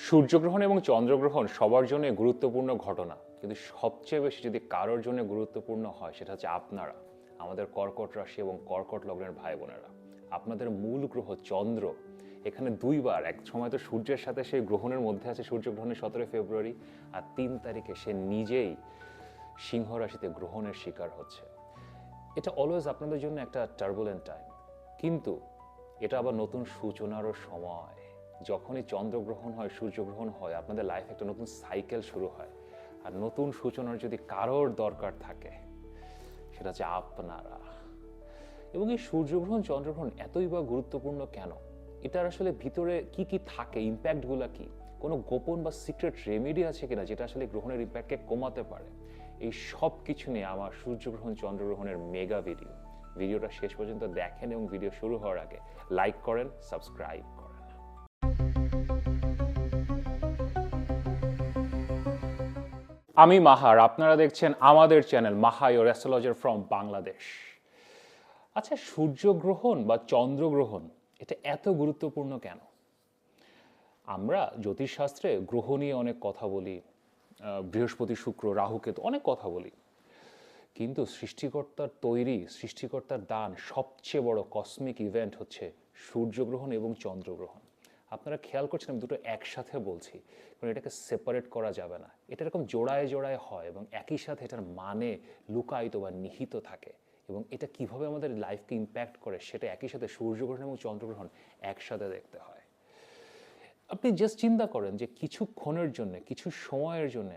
সূর্যগ্রহণ এবং চন্দ্রগ্রহণ সবার জন্য গুরুত্বপূর্ণ ঘটনা, কিন্তু সবচেয়ে বেশি যদি কারোর জন্য গুরুত্বপূর্ণ হয় সেটা হচ্ছে আপনারা, আমাদের কর্কট রাশি এবং কর্কট লগ্নের ভাই বোনেরা। আপনাদের মূল গ্রহ চন্দ্র এখানে দুইবার, এক সময় তো সূর্যের সাথে সেই গ্রহণের মধ্যে আছে সূর্যগ্রহণের 17 ফেব্রুয়ারি, আর 3 তারিখে সে নিজেই সিংহ রাশিতে গ্রহণের শিকার হচ্ছে। এটা অলওয়েজ আপনাদের জন্য একটা টার্বুলেন্ট টাইম, কিন্তু এটা আবার নতুন সূচনারও সময়। যখনই চন্দ্রগ্রহণ হয়, সূর্যগ্রহণ হয়, আপনাদের লাইফে একটা নতুন সাইকেল শুরু হয়। আর নতুন সূচনার যদি কারোর দরকার থাকে সেটা হচ্ছে আপনারা। এবং এই সূর্যগ্রহণ চন্দ্রগ্রহণ এতই বা গুরুত্বপূর্ণ কেন? এটার আসলে ভিতরে কি কি থাকে, ইম্প্যাক্টগুলো কি, কোনো গোপন বা সিক্রেট রেমেডি আছে কিনা যেটা আসলে গ্রহণের ইম্প্যাক্টকে কমাতে পারে? এই সব কিছু নিয়ে আমার সূর্যগ্রহণ চন্দ্রগ্রহণের মেগা ভিডিওটা শেষ পর্যন্ত দেখেন এবং ভিডিও শুরু হওয়ার আগে লাইক করেন, সাবস্ক্রাইব করেন। আমি মাহার, আপনারা দেখছেন আমাদের channel Maha your astrologer from Bangladesh. আচ্ছা, সূর্যগ্রহণ বা চন্দ্রগ্রহণ এটা এত গুরুত্বপূর্ণ কেন? আমরা জ্যোতিষশাস্ত্রে গ্রহ নিয়ে অনেক কথা বলি, বৃহস্পতি শুক্র রাহু কেতু অনেক কথা বলি, কিন্তু সৃষ্টিকর্তার তৈরি, সৃষ্টিকর্তার দান সবচেয়ে বড় কসমিক ইভেন্ট হচ্ছে সূর্যগ্রহণ এবং চন্দ্রগ্রহণ। আপনারা খেয়াল করছেন আমি দুটো একসাথে বলছি, কারণ এটাকে সেপারেট করা যাবে না। এটা এরকম জোড়ায় জোড়ায় হয় এবং একই সাথে এটার মানে লুকায়িত বা নিহিত থাকে। এবং এটা কিভাবে আমাদের লাইফকে ইম্প্যাক্ট করে সেটা একই সাথে সূর্যগ্রহণ এবং চন্দ্রগ্রহণ একসাথে দেখতে হয়। আপনি জাস্ট চিন্তা করেন যে কিছুক্ষণের জন্য, কিছু সময়ের জন্য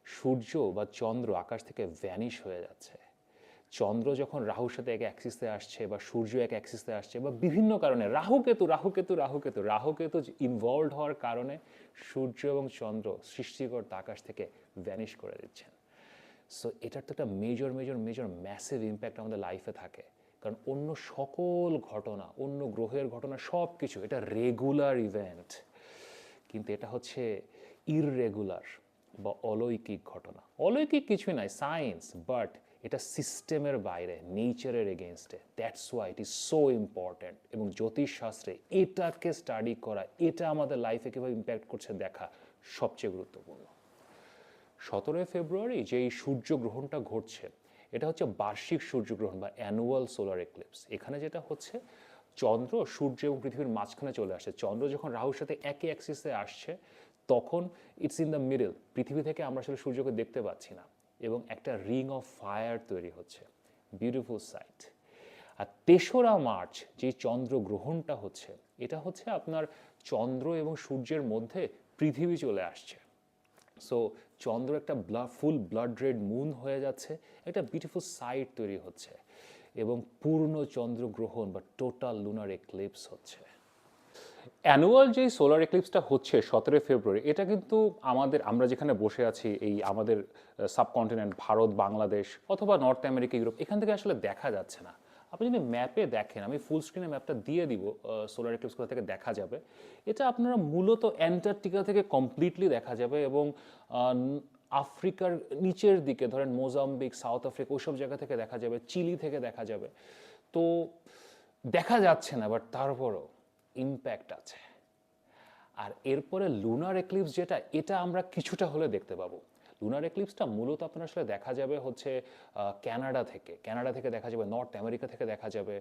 সূর্য বা চন্দ্র আকাশ থেকে ভ্যানিশ হয়ে যাচ্ছে। চন্দ্র যখন রাহুর সাথে এক অ্যাক্সিসে আসছে বা সূর্য এক অ্যাক্সিসে আসছে বা বিভিন্ন কারণে রাহুকেতু ইনভলভ হওয়ার কারণে সূর্য এবং চন্দ্র সৃষ্টিকর্তা আকাশ থেকে ভ্যানিশ করে দিচ্ছেন। সো এটার তো একটা মেজর ম্যাসিভ ইম্প্যাক্ট আমাদের লাইফে থাকে। কারণ অন্য সকল ঘটনা, অন্য গ্রহের ঘটনা সব কিছু এটা রেগুলার ইভেন্ট, কিন্তু এটা হচ্ছে ইররেগুলার বা অলৌকিক ঘটনা। অলৌকিক কিছুই নাই, সায়েন্স, বাট এটা সিস্টেমের বাইরে, নেচারের এগেনস্টে। That's why it is so important. এবং জ্যোতিষশাস্ত্রে এটাকে স্টাডি করা, এটা আমাদের লাইফে কীভাবে ইম্প্যাক্ট করছে দেখা সবচেয়ে গুরুত্বপূর্ণ। 17 ফেব্রুয়ারি যে এই সূর্যগ্রহণটা ঘটছে, এটা হচ্ছে বার্ষিক সূর্যগ্রহণ বা অ্যানুয়াল সোলার এক্লিপস। এখানে যেটা হচ্ছে, চন্দ্র সূর্য এবং পৃথিবীর মাঝখানে চলে আসে। চন্দ্র যখন রাহুর সাথে একই অ্যাক্সিসে আসছে তখন ইটস ইন দ্য মিডল, পৃথিবী থেকে আমরা আসলে সূর্যকে দেখতে পাচ্ছি না, এবং একটা রিং অফ ফায়ার তৈরি হচ্ছে, বিউটিফুল সাইট। আর 3রা মার্চ যে চন্দ্রগ্রহণটা হচ্ছে, এটা হচ্ছে আপনার চন্দ্র এবং সূর্যের মধ্যে পৃথিবী চলে আসছে। সো চন্দ্র একটা ফুল ব্লাড রেড মুন হয়ে যাচ্ছে, একটা বিউটিফুল সাইট তৈরি হচ্ছে, এবং পূর্ণ চন্দ্রগ্রহণ বা টোটাল লুনার এক্লিপস হচ্ছে। অ্যানুয়াল যেই সোলার এক্লিপসটা হচ্ছে 17 ফেব্রুয়ারি, এটা কিন্তু আমরা যেখানে বসে আছি, এই আমাদের সাবকন্টিনেন্ট ভারত, বাংলাদেশ অথবা নর্থ আমেরিকা, ইউরোপ, এখান থেকে আসলে দেখা যাচ্ছে না। আপনি যদি ম্যাপে দেখেন, আমি ফুল স্ক্রিনে ম্যাপটা দিয়ে দিব, সোলার এক্লিপস কোথা থেকে দেখা যাবে। এটা আপনারা মূলত অ্যান্টার্কটিকা থেকে কমপ্লিটলি দেখা যাবে, এবং আফ্রিকার নিচের দিকে ধরেন মোজাম্বিক, সাউথ আফ্রিকা, ওইসব জায়গা থেকে দেখা যাবে, চিলি থেকে দেখা যাবে। তো দেখা যাচ্ছে না, বাট তারপরও ইম্প্যাক্ট আছে। আর এরপরে লুনার এক্লিপস যেটা, এটা আমরা কিছুটা হলে দেখতে পাবো। লুনার এক্লিপসটা মূলত আপনার আসলে দেখা যাবে হচ্ছে কানাডা থেকে দেখা যাবে, নর্থ আমেরিকা থেকে দেখা যাবে,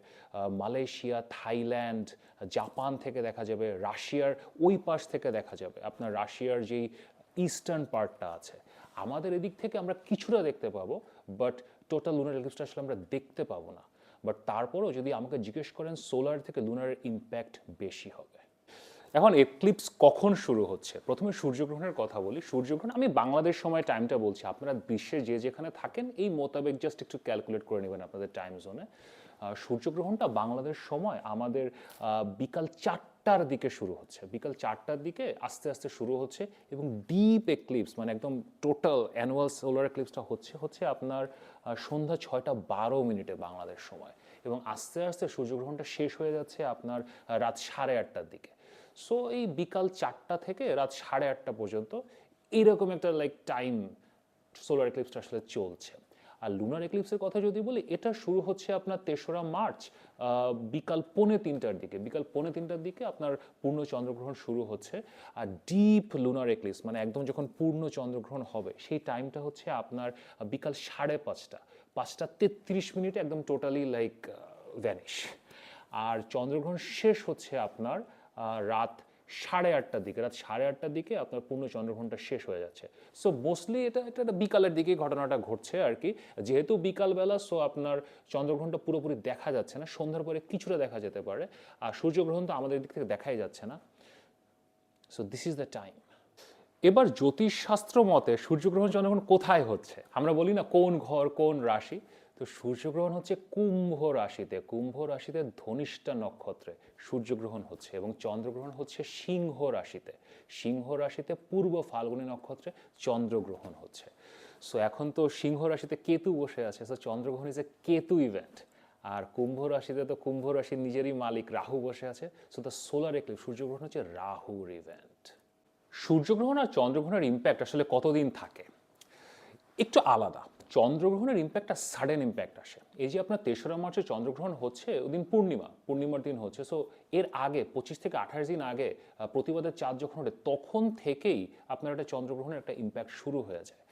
মালয়েশিয়া, থাইল্যান্ড, জাপান থেকে দেখা যাবে, রাশিয়ার ওই পাশ থেকে দেখা যাবে, আপনার রাশিয়ার যেই ইস্টার্ন পার্টটা আছে। আমাদের এদিক থেকে আমরা কিছুটা দেখতে পাবো, বাট টোটাল লুনার এক্লিপসটা আসলে আমরা দেখতে পাবো না। বাট তারপরেও যদি আমাকে জিজ্ঞেস করেন, সোলার থেকে লুনার ইম্প্যাক্ট বেশি হবে। এখন এক্লিপস কখন শুরু হচ্ছে, প্রথমে সূর্যগ্রহণের কথা বলি। সূর্যগ্রহণ আমি বাংলাদেশ সময় টাইমটা বলছি, আপনারা বিশ্বের যে যেখানে থাকেন এই মোতাবেক জাস্ট একটু ক্যালকুলেট করে নেবেন আপনাদের টাইম জোনে। সূর্যগ্রহণটা বাংলাদেশ সময় আমাদের বিকাল 4টার দিকে শুরু হচ্ছে, বিকাল 4টার দিকে আস্তে আস্তে শুরু হচ্ছে, এবং ডিপ এক্লিপস মানে একদম টোটাল অ্যানুয়াল সোলার এক্লিপসটা হচ্ছে আপনার সন্ধ্যা 6টা 12 মিনিটে বাংলাদেশ সময়, এবং আস্তে আস্তে সূর্যগ্রহণটা শেষ হয়ে যাচ্ছে আপনার রাত 8:30টার দিকে। সো এই বিকাল 4টা থেকে রাত 8:30 পর্যন্ত এইরকম একটা টাইম সোলার এক্লিপসটা আসলে চলছে। আর লুনার এক্লিপসের কথা যদি বলি, এটা শুরু হচ্ছে আপনার 3রা মার্চ বিকাল 2:45টার দিকে। বিকাল 2:45টার দিকে আপনার পূর্ণ চন্দ্রগ্রহণ শুরু হচ্ছে। আর ডিপ লুনার এক্লিপস মানে একদম যখন পূর্ণ চন্দ্রগ্রহণ হবে সেই টাইমটা হচ্ছে আপনার বিকাল 5:30, 5:33 একদম টোটালি লাইক ভ্যানিশ। আর চন্দ্রগ্রহণ শেষ হচ্ছে আপনার রাত 8:30টার দিকে। রাত 8:30টার দিকে আপনার পূর্ণ চন্দ্রগ্রহণটা শেষ হয়ে যাচ্ছে। সো মোস্টলি এটা একটা বিকালের দিকে ঘটনাটা ঘটছে আর কি। যেহেতু বিকালবেলা, সো আপনার চন্দ্রগ্রহণটা পুরোপুরি দেখা যাচ্ছে না, সন্ধ্যার পরে কিছুটা দেখা যেতে পারে। আর সূর্যগ্রহণ তো আমাদের দিক থেকে দেখাই যাচ্ছে না। So this is the time. এবার জ্যোতিষশাস্ত্র মতে সূর্যগ্রহণ চন্দ্রগ্রহণ কোথায় হচ্ছে? আমরা বলি না কোন ঘর কোন রাশি, তো সূর্যগ্রহণ হচ্ছে কুম্ভ রাশিতে। কুম্ভ রাশিতে ধনিষ্ঠা নক্ষত্রে সূর্যগ্রহণ হচ্ছে, এবং চন্দ্রগ্রহণ হচ্ছে সিংহ রাশিতে। সিংহ রাশিতে পূর্ব ফাল্গুনী নক্ষত্রে চন্দ্রগ্রহণ হচ্ছে। সো এখন তো সিংহ রাশিতে কেতু বসে আছে, সো চন্দ্রগ্রহণ ইজ এ কেতু ইভেন্ট। আর কুম্ভ রাশিতে তো কুম্ভ রাশির নিজেরই মালিক রাহু বসে আছে, সো দ্য সোলার এক্লিপস সূর্যগ্রহণ হচ্ছে রাহুর ইভেন্ট। সূর্যগ্রহণ আর চন্দ্রগ্রহণের ইম্প্যাক্ট আসলে কতদিন থাকে একটু আলাদা। চন্দ্রগ্রহণের ইম্প্যাক্টটা সাডেন ইম্প্যাক্ট আসে। এই যে আপনার 3রা মার্চে চন্দ্রগ্রহণ হচ্ছে, ওদিন পূর্ণিমার দিন হচ্ছে। সো এর আগে 25 থেকে 28 দিন আগে প্রতিবাদের চাঁদ যখন ওঠে, তখন থেকেই আপনার একটা চন্দ্রগ্রহণের একটা ইম্প্যাক্ট শুরু হয়ে যায়।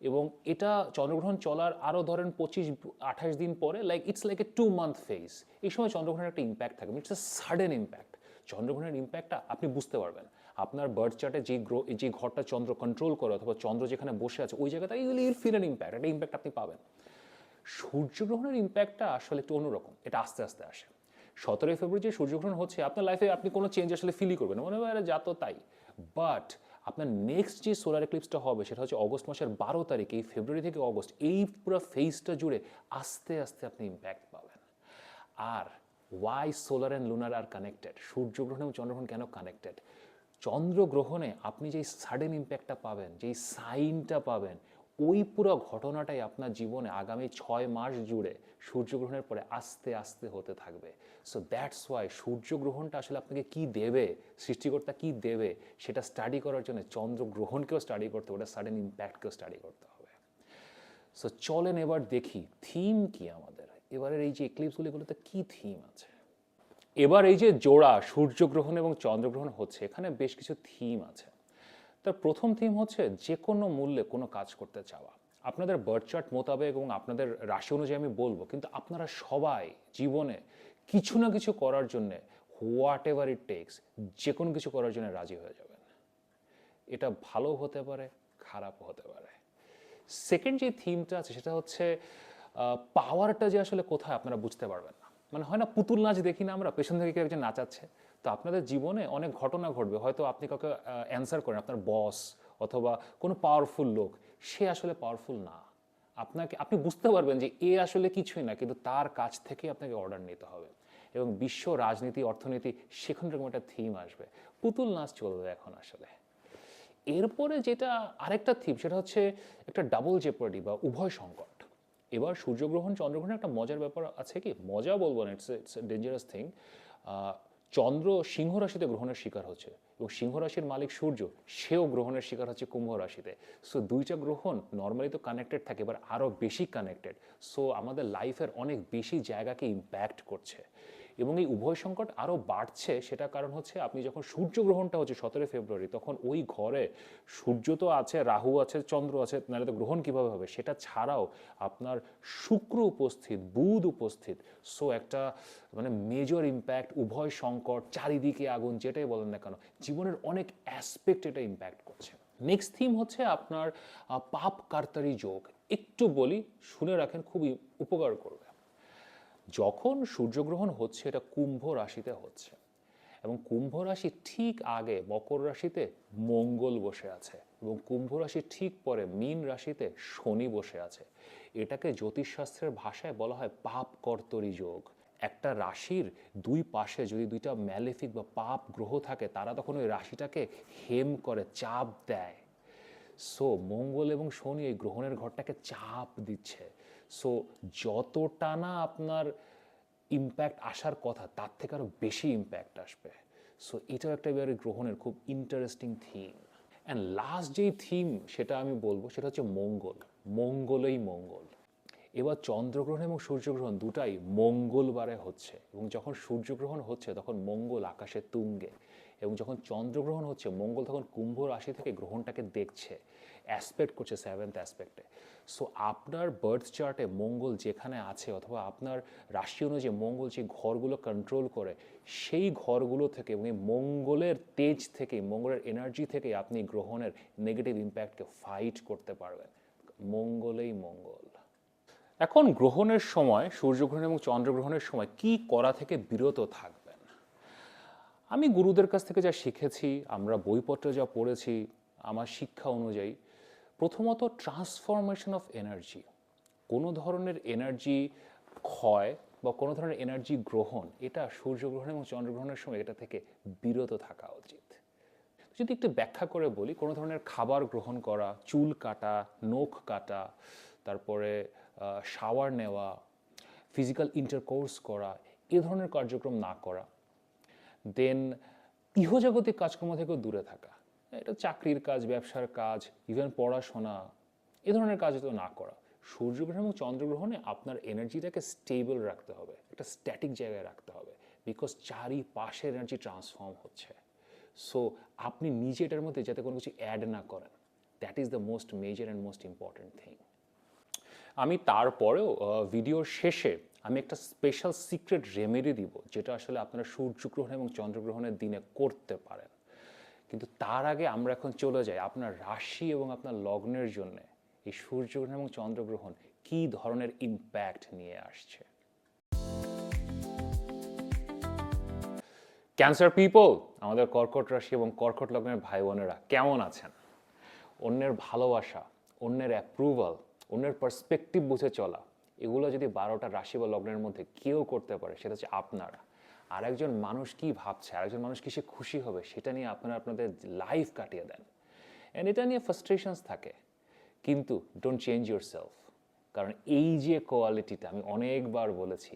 এবং এটা চন্দ্রগ্রহণ চলার আরও ধরেন 25-28 দিন পরে, like it's like a 2 month phase. এই সময় চন্দ্রগ্রহণের একটা ইম্প্যাক্ট থাকে, ইটস এ সাডেন ইম্প্যাক্ট। চন্দ্রগ্রহণের ইম্প্যাক্টটা আপনি বুঝতে পারবেন। আপনার বার্থ চার্টে যে ঘরটা চন্দ্র কন্ট্রোল করে, অথবা চন্দ্র যেখানে বসে আছে ওই জায়গাটা ইউল ফিল অ্যান ইম্প্যাক্ট, একটা ইম্প্যাক্ট আপনি পাবেন। সূর্যগ্রহণের ইম্প্যাক্টটা আসলে একটু অন্যরকম, এটা আস্তে আস্তে আসে। 17ই ফেব্রুয়ারি যে সূর্যগ্রহণ হচ্ছে, আপনার লাইফে আপনি কোনো চেঞ্জ আসলে ফিলই করবেন, মনে হয় যা তো তাই। বাট আপনার নেক্সট যে সোলার এক্লিপসটা হবে সেটা হচ্ছে অগস্ট মাসের 12 তারিখ। এই ফেব্রুয়ারি থেকে অগস্ট, এই পুরো ফেজটা জুড়ে আস্তে আস্তে আপনি ইম্প্যাক্ট পাবেন। আর why solar and lunar are connected, সূর্যগ্রহণ এবং চন্দ্রগ্রহণ কেন কানেক্টেড? চন্দ্রগ্রহণে আপনি যেই সাডেন ইম্প্যাক্টটা পাবেন, যেই সাইনটা পাবেন, ওই পুরো ঘটনাটাই আপনার জীবনে আগামী 6 মাস জুড়ে সূর্যগ্রহণের পরে আস্তে আস্তে হতে থাকবে। সো দ্যাটস ওয়াই সূর্যগ্রহণটা আসলে আপনাকে কি দেবে, সৃষ্টিকর্তা কি দেবে, সেটা স্টাডি করার জন্য চন্দ্রগ্রহণকেও স্টাডি করতে হবে, ওটা সাডেন ইম্প্যাক্টকেও স্টাডি করতে হবে। সো চলেন এবার দেখি থিম কি আমাদের এবারের এই যে এক্লিপসগুলোতে কি থিম আছে। এবার এই যে জোড়া সূর্যগ্রহণ এবং চন্দ্রগ্রহণ হচ্ছে, এখানে বেশ কিছু থিম আছে। তার প্রথম থিম হচ্ছে যে কোনো মূল্যে কোনো কাজ করতে চাওয়া। আপনাদের বার্থ চার্ট মোতাবেক এবং আপনাদের রাশি অনুযায়ী আমি বলবো, কিন্তু আপনারা সবাই জীবনে কিছু না কিছু করার জন্যে, হোয়াট এভার ইট টেক্স, যে কোনো কিছু করার জন্য রাজি হয়ে যাবেন। এটা ভালো হতে পারে, খারাপও হতে পারে। সেকেন্ড যে থিমটা আছে সেটা হচ্ছে পাওয়ারটা যে আসলে কোথায় আপনারা বুঝতে পারবেন না। মানে হয় না পুতুল নাচ দেখি না আমরা, পেছন থেকে কেউ একজন নাচাচ্ছে। তো আপনাদের জীবনে অনেক ঘটনা ঘটবে, হয়তো আপনি কাউকে অ্যান্সার করেন, আপনার বস অথবা কোনো পাওয়ারফুল লোক, সে আসলে পাওয়ারফুল না। আপনি বুঝতে পারবেন যে এ আসলে কিছুই না, কিন্তু তার কাছ থেকে আপনাকে অর্ডার নিতে হবে। এবং বিশ্ব রাজনীতি, অর্থনীতি, সেখানে এরকম একটা থিম আসবে। পুতুল নাচ চলবে এখন আসলে। এরপরে যেটা আরেকটা থিম, সেটা হচ্ছে একটা ডাবল জেপার্ডি বা উভয় সংকট। এবার সূর্যগ্রহণ চন্দ্রগ্রহণের একটা মজার ব্যাপার আছে, কি মজা বলবো না, ইটস ডেঞ্জারাস থিং। চন্দ্র সিংহ রাশিতে গ্রহণের শিকার হচ্ছে, এবং সিংহ রাশির মালিক সূর্য, সেও গ্রহণের শিকার হচ্ছে কুম্ভ রাশিতে। সো দুইটা গ্রহণ নর্মালি তো কানেক্টেড থাকে, এবার আরও বেশি কানেক্টেড। সো আমাদের লাইফের অনেক বেশি জায়গাকে ইম্প্যাক্ট করছে। এবং এই উভয় সংকট আরও বাড়ছে, সেটা কারণ হচ্ছে আপনি যখন সূর্যগ্রহণটা হচ্ছে 17 ফেব্রুয়ারি, তখন ওই ঘরে সূর্য তো আছে, রাহু আছে, চন্দ্র আছে, নাহলে তো গ্রহণ কীভাবে হবে। সেটা ছাড়াও আপনার শুক্র উপস্থিত, বুধ উপস্থিত। সো একটা মানে মেজর ইম্প্যাক্ট, উভয় সংকট, চারিদিকে আগুন, যেটাই বলেন না কেন, জীবনের অনেক অ্যাসপেক্ট এটা ইম্প্যাক্ট করছে। নেক্সট থিম হচ্ছে আপনার পাপ কার্তারি যোগ। একটু বলি, শুনে রাখেন, খুবই উপকার করবে। যখন সূর্যগ্রহণ হচ্ছে, এটা কুম্ভ রাশিতে হচ্ছে, এবং কুম্ভ রাশি ঠিক আগে মকর রাশিতে মঙ্গল বসে আছে, এবং কুম্ভ রাশি ঠিক পরে মীন রাশিতে শনি বসে আছে। এটাকে জ্যোতিষশাস্ত্রের ভাষায় বলা হয় পাপ কর্তরী যোগ। একটা রাশির দুই পাশে যদি দুইটা ম্যালেফিক বা পাপ গ্রহ থাকে, তারা তখন ওই রাশিটাকে হেম করে, চাপ দেয়। সো মঙ্গল এবং শনি এই গ্রহণের ঘরটাকে চাপ দিচ্ছে। সো যতটা না আপনার ইম্প্যাক্ট আসার কথা, তার থেকে আরও বেশি ইম্প্যাক্ট আসবে। সো এটাও একটা এবারে গ্রহণের খুব ইন্টারেস্টিং থিম। অ্যান্ড লাস্ট যেই থিম সেটা আমি বলবো, সেটা হচ্ছে মঙ্গল। মঙ্গলই মঙ্গল। এবার চন্দ্রগ্রহণ এবং সূর্যগ্রহণ দুটাই মঙ্গলবারে হচ্ছে, এবং যখন সূর্যগ্রহণ হচ্ছে তখন মঙ্গল আকাশে তুঙ্গে, এবং যখন চন্দ্রগ্রহণ হচ্ছে মঙ্গল তখন কুম্ভ রাশি থেকে গ্রহণটাকে দেখছে, অ্যাসপেক্ট করছে সেভেন্থ অ্যাসপেক্টে। সো আপনার বার্থ চার্টে মঙ্গল যেখানে আছে, অথবা আপনার রাশি অনুযায়ী মঙ্গল যে ঘরগুলো কন্ট্রোল করে, সেই ঘরগুলো থেকে এবং এই মঙ্গলের তেজ থেকে, মঙ্গলের এনার্জি থেকে আপনি গ্রহণের নেগেটিভ ইম্প্যাক্টকে ফাইট করতে পারবেন। মঙ্গলেই মঙ্গল। এখন গ্রহণের সময়, সূর্যগ্রহণ এবং চন্দ্রগ্রহণের সময় কি করা থেকে বিরত থাকবেন? আমি গুরুদের কাছ থেকে যা শিখেছি, আমরা বইপত্রে যা পড়েছি, আমার শিক্ষা অনুযায়ী, প্রথমত ট্রান্সফরমেশন অফ এনার্জি, কোনো ধরনের এনার্জি ক্ষয় বা কোনো ধরনের এনার্জি গ্রহণ, এটা সূর্যগ্রহণ এবং চন্দ্রগ্রহণের সময় এটা থেকে বিরত থাকা উচিত। যদি একটু ব্যাখ্যা করে বলি, কোনো ধরনের খাবার গ্রহণ করা, চুল কাটা, নখ কাটা, তারপরে শাওয়ার নেওয়া, ফিজিক্যাল ইন্টারকোর্স করা, এ ধরনের কার্যক্রম না করা। দেন ইহজাগতিক কাজকর্ম থেকেও দূরে থাকা, এটা চাকরির কাজ, ব্যবসার কাজ, ইভেন পড়াশোনা, এ ধরনের কাজ তো না করা। সূর্যগ্রহণ এবং চন্দ্রগ্রহণে আপনার এনার্জিটাকে স্টেবল রাখতে হবে, একটা স্ট্যাটিক জায়গায় রাখতে হবে, বিকজ চারিপাশের এনার্জি ট্রান্সফর্ম হচ্ছে। সো আপনি নিজে এটার মধ্যে যাতে কোনো কিছু অ্যাড না করেন, that is the most major and most important thing. আমি তারপরেও ভিডিওর শেষে আমি একটা স্পেশাল সিক্রেট রেমেডি দিব, যেটা আসলে আপনারা সূর্যগ্রহণ এবং চন্দ্রগ্রহণের দিনে করতে পারেন। কিন্তু তার আগে আমরা এখন চলে যাই আপনার রাশি এবং আপনার লগ্নের জন্য এই সূর্যগ্রহণ এবং চন্দ্রগ্রহণ কী ধরনের ইম্প্যাক্ট নিয়ে আসছে। ক্যান্সার পিপল, আমাদের কর্কট রাশি এবং কর্কট লগ্নের ভাই বোনেরা কেমন আছেন? অন্যের ভালোবাসা, অন্যের অ্যাপ্রুভাল, অন্যের পার্সপেক্টিভ বুঝে চলা, এগুলো যদি 12টা রাশি বা লগ্নের মধ্যে কেউ করতে পারে, সেটা হচ্ছে আপনারা। আর একজন মানুষ কি ভাবছে, আরেকজন মানুষ কিসে খুশি হবে, সেটা নিয়ে আপনারা আপনাদের লাইফ কাটিয়ে দেন, অ্যান্ড এটা নিয়ে ফ্রাস্ট্রেশনস থাকে। কিন্তু ডোন্ট চেঞ্জ ইউর সেলফ, কারণ এই যে কোয়ালিটিটা আমি অনেকবার বলেছি,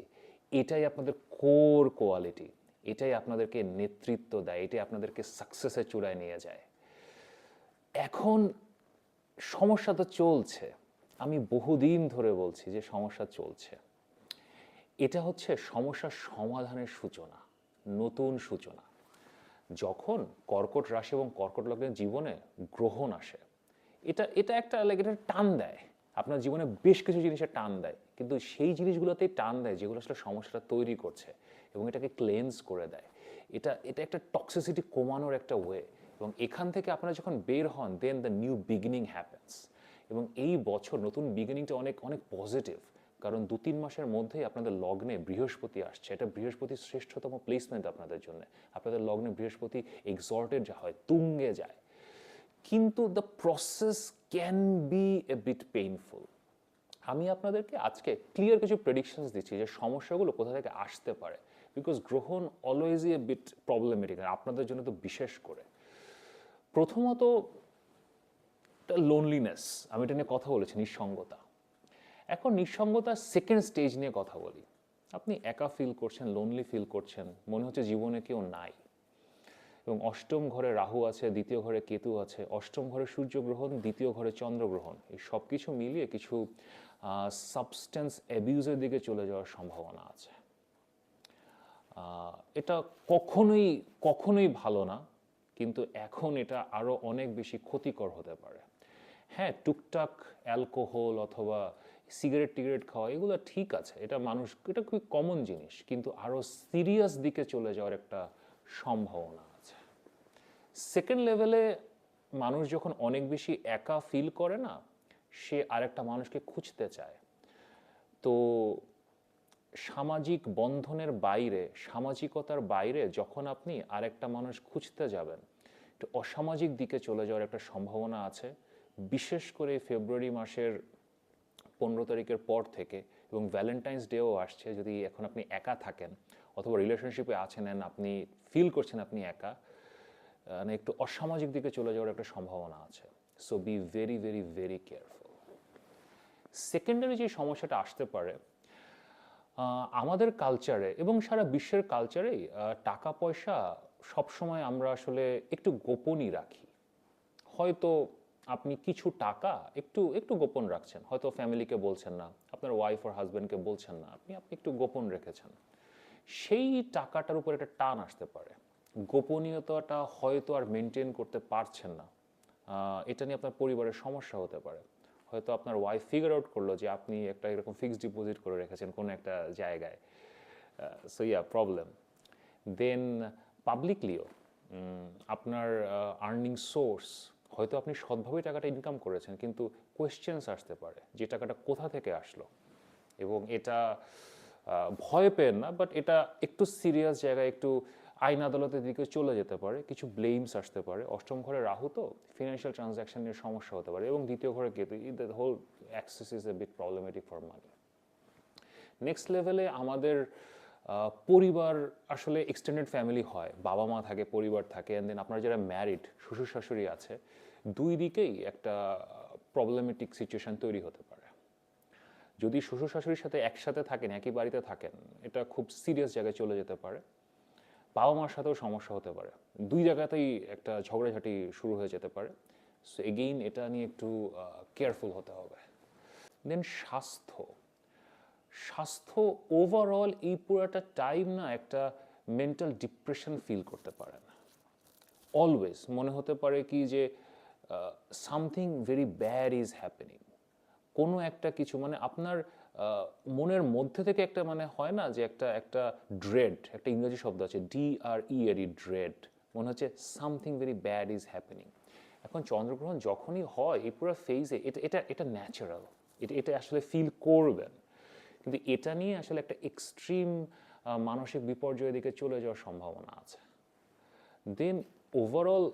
এটাই আপনাদের কোর কোয়ালিটি, এটাই আপনাদেরকে নেতৃত্ব দেয়, এটাই আপনাদেরকে সাকসেসের চূড়ায় নিয়ে যায়। এখন সমস্যা তো চলছে, আমি বহুদিন ধরে বলছি যে সমস্যা চলছে। এটা হচ্ছে সমস্যার সমাধানের সূচনা, নতুন সূচনা। যখন কর্কট রাশি এবং কর্কট লগ্নের জীবনে গ্রহণ আসে, এটা এটা একটা এটা টান দেয়, আপনার জীবনে বেশ কিছু জিনিসের টান দেয়, কিন্তু সেই জিনিসগুলোতেই টান দেয় যেগুলো আসলে সমস্যাটা তৈরি করছে, এবং এটাকে ক্লেন্স করে দেয়। এটা এটা একটা টক্সিসিটি কমানোর একটা ওয়ে, এবং এখান থেকে আপনারা যখন বের হন, দেন দ্য নিউ বিগিনিং হ্যাপেন্স। এবং এই বছর নতুন বিগিনিংটা অনেক অনেক পজিটিভ, কারণ 2-3 মাসের মধ্যেই আপনাদের লগ্নে বৃহস্পতি আসছে। এটা বৃহস্পতির শ্রেষ্ঠতম প্লেসমেন্ট আপনাদের জন্য। আপনাদের লগ্নে বৃহস্পতি এক্সল্টেড যা হয়, তুঙ্গে যায়। কিন্তু the process can be a bit painful. আমি আপনাদেরকে আজকে ক্লিয়ার কিছু প্রেডিকশনস দিচ্ছি যে সমস্যাগুলো কোথা থেকে আসতে পারে, বিকজ গ্রহণ অলওয়েজই এ বিট প্রবলেমেটিক, আর আপনাদের জন্য তো বিশেষ করে। প্রথমত লোনলিনেস, আমি এটা নিয়ে কথা বলেছি, নিঃসঙ্গতা। এখন নিঃসঙ্গতার সেকেন্ড স্টেজ নিয়ে কথা বলি। আপনি একা ফিল করছেন, লোনলি ফিল করছেন, মনে হচ্ছে জীবনে কেউ নাই। এবং অষ্টম ঘরে রাহু আছে, দ্বিতীয় ঘরে কেতু আছে, অষ্টম ঘরে সূর্যগ্রহণ, দ্বিতীয় ঘরে চন্দ্রগ্রহণ, এই সব কিছু মিলিয়ে কিছু সাবস্টেন্স অ্যাবিউজের দিকে চলে যাওয়ার সম্ভাবনা আছে। এটা কখনোই কখনোই ভালো না, কিন্তু এখন এটা আরও অনেক বেশি ক্ষতিকর হতে পারে। হ্যাঁ, টুকটাক অ্যালকোহল অথবা সিগারেট টিগারেট খাওয়া এগুলো ঠিক আছে, এটা মানুষ, এটা খুবই কমন জিনিস, কিন্তু আরও সিরিয়াস দিকে চলে যাওয়ার একটা সম্ভাবনা আছে। সেকেন্ড লেভেলে মানুষ যখন অনেক বেশি একা ফিল করে না, সে আরেকটা মানুষকে খুঁজতে চায়। তো সামাজিক বন্ধনের বাইরে, সামাজিকতার বাইরে যখন আপনি আরেকটা মানুষ খুঁজতে যাবেন, একটু অসামাজিক দিকে চলে যাওয়ার একটা সম্ভাবনা আছে। বিশেষ করে ফেব্রুয়ারি মাসের 15 তারিখের পর থেকে, এবং ভ্যালেন্টাইন্স ডেও আসছে, যদি এখন আপনি একা থাকেন অথবা রিলেশনশিপে আছেন অ্যান্ড আপনি ফিল করছেন আপনি একা, মানে একটু অসামাজিক দিকে চলে যাওয়ার একটা সম্ভাবনা আছে। So be very very very careful. Secondary যে সমস্যাটা আসতে পারে, আমাদের কালচারে এবং সারা বিশ্বের কালচারেই টাকা পয়সা সবসময় আমরা আসলে একটু গোপনই রাখি। হয়তো আপনি কিছু টাকা একটু একটু গোপন রাখছেন, হয়তো ফ্যামিলিকে বলছেন না, আপনার ওয়াইফ আর হাজব্যান্ডকে বলছেন না, আপনি আপনি একটু গোপন রেখেছেন, সেই টাকাটার উপর একটা টান আসতে পারে। গোপনীয়তাটা হয়তো আর মেনটেন করতে পারছেন না, এটা নিয়ে আপনার পরিবারের সমস্যা হতে পারে। হয়তো আপনার ওয়াইফ ফিগার আউট করলো যে আপনি একটা এরকম ফিক্সড ডিপোজিট করে রেখেছেন কোনো একটা জায়গায়, সো ইয়া প্রবলেম। দেন পাবলিকলিও আপনার আর্নিং সোর্স, হয়তো আপনি সৎভাবে টাকাটা ইনকাম করেছেন, কিন্তু কোয়েশ্চেন্স আসতে পারে যে টাকাটা কোথা থেকে আসলো। এবং এটা ভয় পেন না, বাট এটা একটু সিরিয়াস জায়গায়, একটু আইন আদালতের দিকে চলে যেতে পারে, কিছু ব্লেমস আসতে পারে। অষ্টম ঘরে রাহু তো ফিনান্সিয়াল ট্রানজ্যাকশনের সমস্যা হতে পারে, এবং দ্বিতীয় ঘরে Ketu, the whole access is a bit problematic for money. Next লেভেলে আমাদের পরিবার আসলে এক্সটেন্ডেড ফ্যামিলি হয়, বাবা মা থাকে, পরিবার থাকে, অ্যান্ড দেন আপনার যারা ম্যারিড শ্বশুর শাশুড়ি আছে, দুই দিকেই একটা প্রবলেমেটিক সিচুয়েশন তৈরি হতে পারে। যদি শ্বশুর শাশুড়ির সাথে একসাথে থাকেন, একই বাড়িতে থাকেন, এটা খুব সিরিয়াস জায়গায় চলে যেতে পারে। বাবা মার সাথেও সমস্যা হতে পারে, দুই জায়গাতেই একটা ঝগড়াঝাটি শুরু হয়ে যেতে পারে। সো এগেইন এটা নিয়ে একটু কেয়ারফুল হতে হবে। দেন স্বাস্থ্য, স্বাস্থ্য ওভারঅল এই পুরোটা টাইম না একটা মেন্টাল ডিপ্রেশন ফিল করতে পারেন। অলওয়েজ মনে হতে পারে কি যে something very bad is happening, কোনো একটা কিছু মানে আপনার মনের মধ্যে থেকে একটা মানে হয় না যে একটা একটা ড্রেড, একটা ইংরেজি শব্দ আছে DREAD, ড্রেড, মনে হচ্ছে something very bad is happening. এখন চন্দ্রগ্রহণ যখনই হয় এই পুরো ফেজে এটা এটা এটা ন্যাচারাল, এটা এটা আসলে ফিল করবেন, কিন্তু এটা নিয়ে আসলে একটা এক্সট্রিম মানসিক বিপর্যয়ের দিকে চলে যাওয়ার সম্ভাবনা আছে। দেন ওভারঅল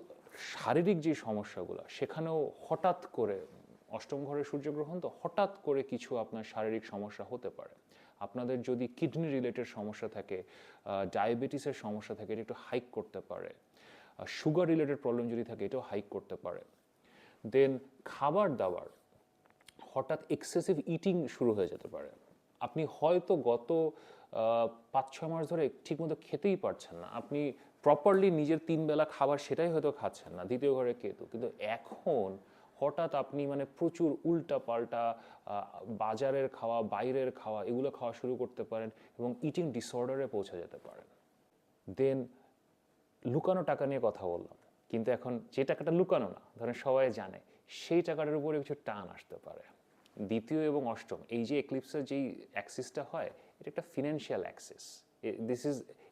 শারীরিক যে সমস্যাগুলো, সেখানেও হঠাৎ করে অষ্টম ঘরে সূর্যগ্রহণ তো হঠাৎ করে কিছু আপনার শারীরিক সমস্যা হতে পারে। আপনাদের যদি কিডনি রিলেটেড সমস্যা থাকে, ডায়াবেটিসের সমস্যা থাকে, এটা একটু হাইক করতে পারে। সুগার রিলেটেড প্রবলেম যদি থাকে, এটাও হাইক করতে পারে। দেন খাবার দাবার হঠাৎ এক্সেসিভ ইটিং শুরু হয়ে যেতে পারে। আপনি হয়তো গত 5-6 মাস ধরে ঠিকমতো খেতেই পারছেন না, আপনি প্রপারলি নিজের 3 বেলা খাবার সেটাই হয়তো খাচ্ছেন না, দ্বিতীয় ঘরে কেতু, কিন্তু এখন হঠাৎ আপনি মানে প্রচুর উল্টা পাল্টা বাজারের খাওয়া, বাইরের খাওয়া, এগুলো খাওয়া শুরু করতে পারেন, এবং ইটিং ডিসঅর্ডারে পৌঁছে যেতে পারেন। দেন লুকানো টাকা নিয়ে কথা বললাম, কিন্তু এখন যে টাকাটা লুকানো না, ধরেন সবাই জানে, সেই টাকাটার উপরে কিছু টান আসতে পারে। দ্বিতীয় এবং অষ্টম এই যে এক্লিপসের যেই অ্যাক্সিসটা হয়, এটা একটা ফিনান্সিয়াল অ্যাক্সিস,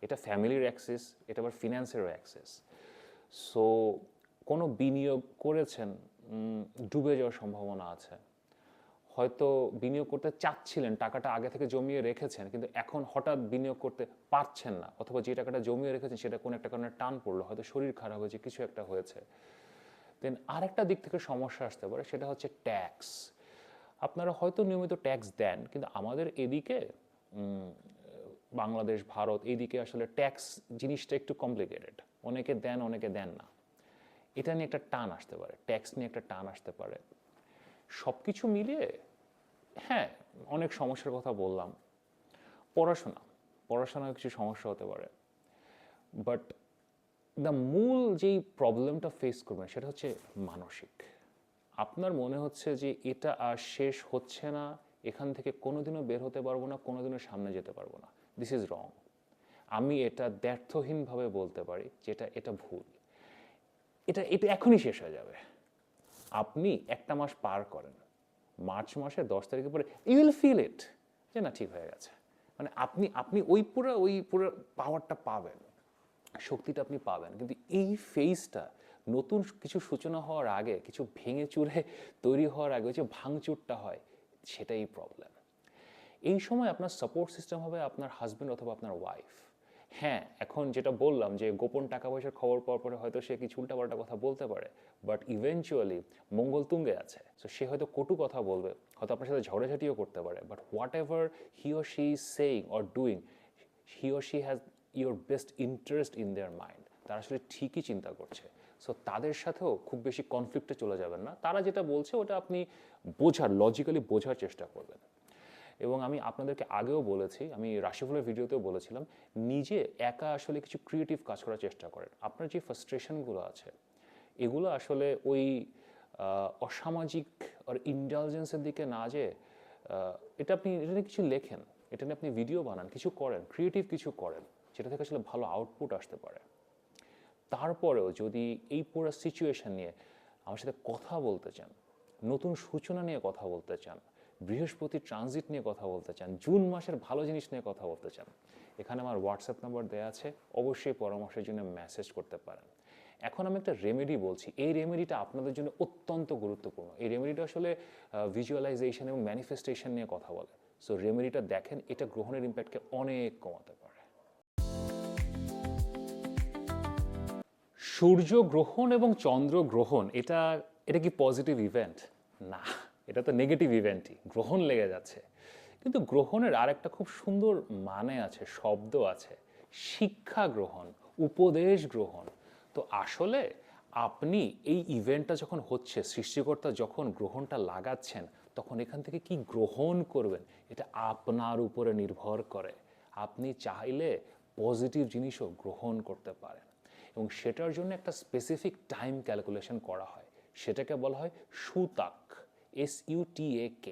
এটা ফ্যামিলির অ্যাক্সিস, এটা আবার ফিনান্সেরও অ্যাক্সিস। সো কোনো বিনিয়োগ করেছেন, ডুবে যাওয়ার সম্ভাবনা আছে। হয়তো বিনিয়োগ করতে চাচ্ছিলেন, টাকাটা আগে থেকে জমিয়ে রেখেছেন, কিন্তু এখন হঠাৎ বিনিয়োগ করতে পারছেন না, অথবা যে টাকাটা জমিয়ে রেখেছেন সেটা কোনো একটা কারণে টান পড়লো, হয়তো শরীর খারাপ হয়েছে, কিছু একটা হয়েছে। দেন আরেকটা দিক থেকে সমস্যা আসতে পারে, সেটা হচ্ছে ট্যাক্স। আপনারা হয়তো নিয়মিত ট্যাক্স দেন, কিন্তু আমাদের এদিকে বাংলাদেশ, ভারত, এইদিকে আসলে ট্যাক্স জিনিসটা একটু কমপ্লিকেটেড, অনেকে দেন অনেকে দেন না, এটা নিয়ে একটা টান আসতে পারে, ট্যাক্স নিয়ে একটা টান আসতে পারে। সব কিছু মিলিয়ে হ্যাঁ অনেক সমস্যার কথা বললাম। পড়াশোনায় কিছু সমস্যা হতে পারে, বাট দ্য মূল যেই প্রবলেমটা ফেস করবেন সেটা হচ্ছে মানসিক। আপনার মনে হচ্ছে যে এটা আর শেষ হচ্ছে না, এখান থেকে কোনোদিনও বের হতে পারবো না, কোনোদিনও সামনে যেতে পারবো না। This is wrong. আমি এটা দ্ব্যর্থহীনভাবে বলতে পারি যে এটা ভুল। এটা এটা এখনই শেষ হয়ে যাবে। আপনি একটা মাস পার করেন, মার্চ মাসে 10 তারিখের পরে ইউ উইল ফিল ইট, যে না ঠিক হয়ে গেছে। মানে আপনি আপনি ওই পুরো পাওয়ারটা পাবেন, শক্তিটা আপনি পাবেন, কিন্তু এই ফেজটা নতুন কিছু সূচনা হওয়ার আগে, কিছু ভেঙে চুরে তৈরি হওয়ার আগে যে ভাঙচুরটা হয়, সেটাই প্রবলেম। এই সময় আপনার সাপোর্ট সিস্টেম হবে আপনার হাজব্যান্ড অথবা আপনার ওয়াইফ। হ্যাঁ, এখন যেটা বললাম যে গোপন টাকা পয়সার খবর পাওয়ার পরে হয়তো সে কিছু উল্টাপাল্টা কথা বলতে পারে, বাট ইভেনচুয়ালি মঙ্গল তুঙ্গে আছে, সো সে হয়তো কটু কথা বলবে, হয়তো আপনার সাথে ঝগড়াঝাটিও করতে পারে, but what ever he or she is saying or doing, he or she has your best interest in their mind. তারা আসলে ঠিকই চিন্তা করছে। সো তাদের সাথেও খুব বেশি কনফ্লিক্টে চলে যাবেন না, তারা যেটা বলছে ওটা আপনি লজিক্যালি বোঝার চেষ্টা করবেন। এবং আমি আপনাদেরকে আগেও বলেছি, আমি রাশিফলের ভিডিওতেও বলেছিলাম, নিজে একা আসলে কিছু ক্রিয়েটিভ কাজ করার চেষ্টা করেন। আপনার যে ফ্রাস্ট্রেশনগুলো আছে, এগুলো আসলে ওই অসামাজিক আর ইন্ডালজেন্সের দিকে না যেয়ে এটা নিয়ে কিছু লেখেন, এটা নিয়ে আপনি ভিডিও বানান, কিছু করেন, ক্রিয়েটিভ কিছু করেন, যেটা থেকে আসলে ভালো আউটপুট আসতে পারে। তারপরেও যদি এই পুরো সিচুয়েশন নিয়ে আমার সাথে কথা বলতে চান, নতুন সূচনা নিয়ে কথা বলতে চান, বৃহস্পতি ট্রানজিট নিয়ে কথা বলতে চান, জুন মাসের ভালো জিনিস নিয়ে কথা বলতে চান, এখানে আমার হোয়াটসঅ্যাপ নাম্বার দেওয়া আছে, অবশ্যই পরামর্শের জন্য মেসেজ করতে পারেন। এখন আমি একটা রেমেডি বলছি, এই রেমেডিটা আপনাদের জন্য অত্যন্ত গুরুত্বপূর্ণ। এই রেমেডিটা আসলে ভিজুয়ালাইজেশন এবং ম্যানিফেস্টেশন নিয়ে কথা বলে। সো রেমেডিটা দেখেন, এটা গ্রহণের ইম্প্যাক্টকে অনেক কমাতে পারে। সূর্য গ্রহণ এবং চন্দ্র গ্রহণ এটা কি পজিটিভ ইভেন্ট? না, এটা তো নেগেটিভ ইভেন্টই, গ্রহণ লেগে যাচ্ছে। কিন্তু গ্রহণের আর একটা খুব সুন্দর মানে আছে, শব্দ আছে, শিক্ষা গ্রহণ, উপদেশ গ্রহণ। তো আসলে আপনি এই ইভেন্টটা যখন হচ্ছে, সৃষ্টিকর্তা যখন গ্রহণটা লাগাচ্ছেন, তখন এখান থেকে কি গ্রহণ করবেন এটা আপনার উপরে নির্ভর করে। আপনি চাইলে পজিটিভ জিনিসও গ্রহণ করতে পারেন, এবং সেটার জন্য একটা স্পেসিফিক টাইম ক্যালকুলেশন করা হয়, সেটাকে বলা হয় সুতাক, SUTAK।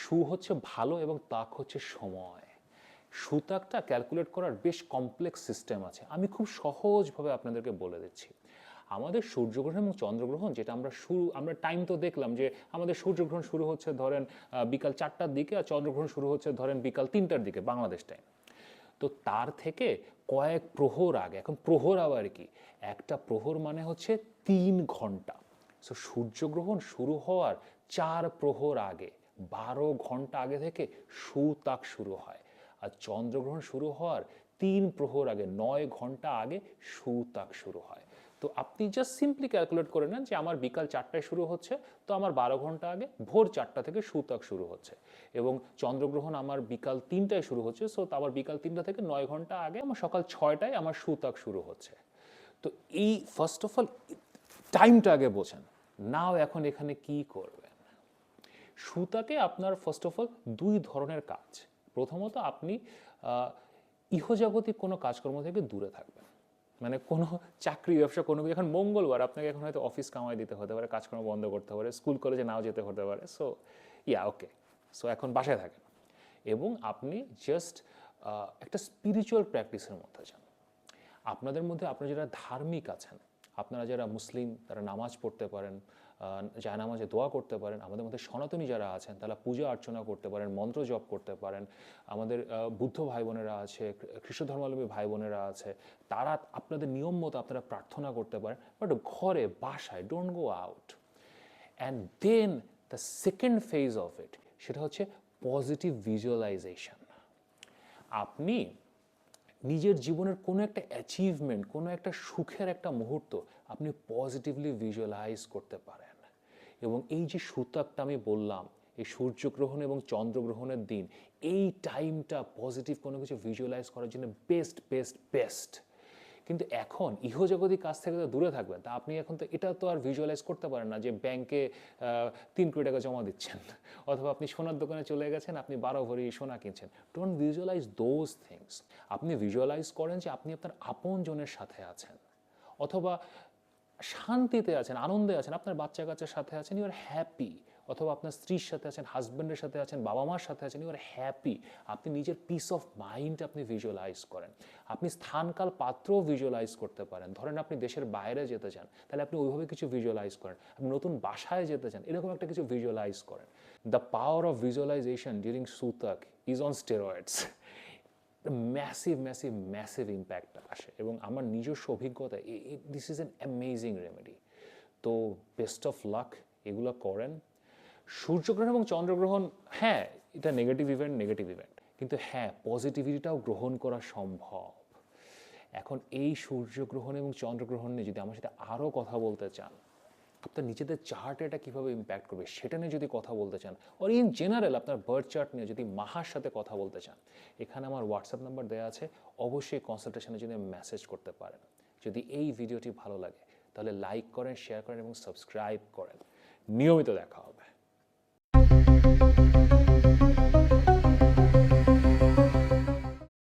সু হচ্ছে ভালো এবং তাক হচ্ছে সময়। সুতাকটা ক্যালকুলেট করার বেশ কমপ্লেক্স সিস্টেম আছে, আমি খুব সহজভাবে আপনাদেরকে বলে দিচ্ছি। আমাদের সূর্যগ্রহণ এবং চন্দ্রগ্রহণ যেটা আমরা টাইম তো দেখলাম যে আমাদের সূর্যগ্রহণ শুরু হচ্ছে ধরেন বিকাল 4টার দিকে, আর চন্দ্রগ্রহণ শুরু হচ্ছে ধরেন বিকাল 3টার দিকে বাংলাদেশ টাইম। তো তার থেকে কয়েক প্রহর আগে, এখন প্রহর আবার কি, একটা প্রহর মানে হচ্ছে 3 ঘন্টা। সো সূর্যগ্রহণ শুরু হওয়ার 4 প্রহর আগে, 12 ঘন্টা আগে থেকে সুতাক শুরু হয়। আর চন্দ্রগ্রহণ শুরু হওয়ার 3 প্রহর আগে, 9 ঘন্টা আগে সুতাক শুরু হয়। তো আপনি জাস্ট সিম্পলি ক্যালকুলেট করে নেন যে আমার বিকাল 4টায় শুরু হচ্ছে, তো আমার 12 ঘন্টা আগে ভোর 4টা থেকে সুতাক শুরু হচ্ছে। এবং চন্দ্রগ্রহণ আমার বিকাল 3টায় শুরু হচ্ছে, সো আবার বিকাল 3টা থেকে 9 ঘন্টা আগে আমার সকাল 6টায় আমার সুতাক শুরু হচ্ছে। তো এই ফার্স্ট অফ অল টাইমটা আগে বোঝেন। নাও এখন এখানে কি করবেন? সুতাকে আপনার ফার্স্ট অফ অল 2 ধরনের কাজ। প্রথমত আপনি ইহজাগতিক কোনো কাজকর্ম থেকে দূরে থাকবেন, মানে কোনো চাকরি ব্যবসা কোনো কিছু। এখন মঙ্গলবার, আপনাকে এখন হয়তো অফিস কামাই দিতে হতে পারে, কাজকর্ম বন্ধ করতে পারে, স্কুল কলেজে নাও যেতে হতে পারে। সো ওকে, সো এখন বাসায় থাকেন এবং আপনি জাস্ট একটা স্পিরিচুয়াল প্র্যাকটিসের মধ্যে যান। আপনাদের মধ্যে আপনারা যারা ধার্মিক আছেন, আপনারা যারা মুসলিম, তারা নামাজ পড়তে পারেন, জায়নামাজে দোয়া করতে পারেন। আমাদের মধ্যে সনাতনী যারা আছেন তারা পূজা অর্চনা করতে পারেন, মন্ত্র জপ করতে পারেন। আমাদের বুদ্ধ ভাই বোনেরা আছে, খ্রিস্ট ধর্মাবলম্বী ভাই বোনেরা আছে, তারা আপনাদের নিয়ম মতো আপনারা প্রার্থনা করতে পারেন, বাট ঘরে বাসায়, don't go out. And then the second phase of it, সেটা হচ্ছে পজিটিভ ভিজুয়ালাইজেশন। আপনি নিজের জীবনের কোনো একটা অ্যাচিভমেন্ট, কোনো একটা সুখের একটা মুহূর্ত আপনি পজিটিভলি ভিজুয়ালাইজ করতে পারেন। এবং এই যে সুতাকটা আমি বললাম, এই সূর্যগ্রহণ এবং চন্দ্রগ্রহণের দিন, এই টাইমটা পজিটিভ কোনো কিছু ভিজুয়ালাইজ করার জন্য বেস্ট বেস্ট বেস্ট। কিন্তু এখন ইহজগতিক কাজ থেকে তো দূরে থাকবেন, তা আপনি এখন তো এটা তো আর ভিজুয়ালাইজ করতে পারেন না যে ব্যাংকে 3 কোটি টাকা জমা দিচ্ছেন, অথবা আপনি সোনার দোকানে চলে গেছেন, আপনি 12 ভরি সোনা কিনছেন। Don't visualize those things. আপনি ভিজুয়ালাইজ করেন যে আপনি আপনার আপনজনের সাথে আছেন, অথবা শান্তিতে আছেন, আনন্দে আছেন, আপনার বাচ্চা কাচ্চার সাথে আছেন, ইউ আর হ্যাপি, অথবা আপনার স্ত্রীর সাথে আছেন, হাজব্যান্ডের সাথে আছেন, বাবা মার সাথে আছেন, ইউ আর হ্যাপি। আপনি নিজের পিস অফ মাইন্ড আপনি ভিজুয়ালাইজ করেন। আপনি স্থানকাল পাত্রও ভিজুয়ালাইজ করতে পারেন। ধরেন আপনি দেশের বাইরে যেতে চান, তাহলে আপনি ওইভাবে কিছু ভিজুয়ালাইজ করেন। আপনি নতুন বাসায় যেতে চান, এরকম একটা কিছু ভিজুয়ালাইজ করেন। The power of visualisation during sutak is on steroids. Massive massive massive impact আসে, এবং আমার নিজস্ব অভিজ্ঞতা, this is an amazing remedy. তো বেস্ট অফ লাক, এগুলো করেন। সূর্যগ্রহণ এবং চন্দ্রগ্রহণ, হ্যাঁ এটা নেগেটিভ ইভেন্ট, কিন্তু হ্যাঁ পজিটিভিটিটাও গ্রহণ করা সম্ভব। এখন এই সূর্যগ্রহণ এবং চন্দ্রগ্রহণ নিয়ে যদি আমার সাথে আরও কথা বলতে চান, আপনার নিজেদের চার্টে এটা কীভাবে ইম্প্যাক্ট করবে সেটা নিয়ে যদি কথা বলতে চান, আর ইন জেনারেল আপনার বার্থ চার্ট নিয়ে যদি মাহার সাথে কথা বলতে চান, এখানে আমার হোয়াটসঅ্যাপ নাম্বার দেওয়া আছে, অবশ্যই কনসালটেশনের জন্য মেসেজ করতে পারেন। যদি এই ভিডিওটি ভালো লাগে তাহলে লাইক করেন, শেয়ার করেন এবং সাবস্ক্রাইব করেন। নিয়মিত দেখা হবে।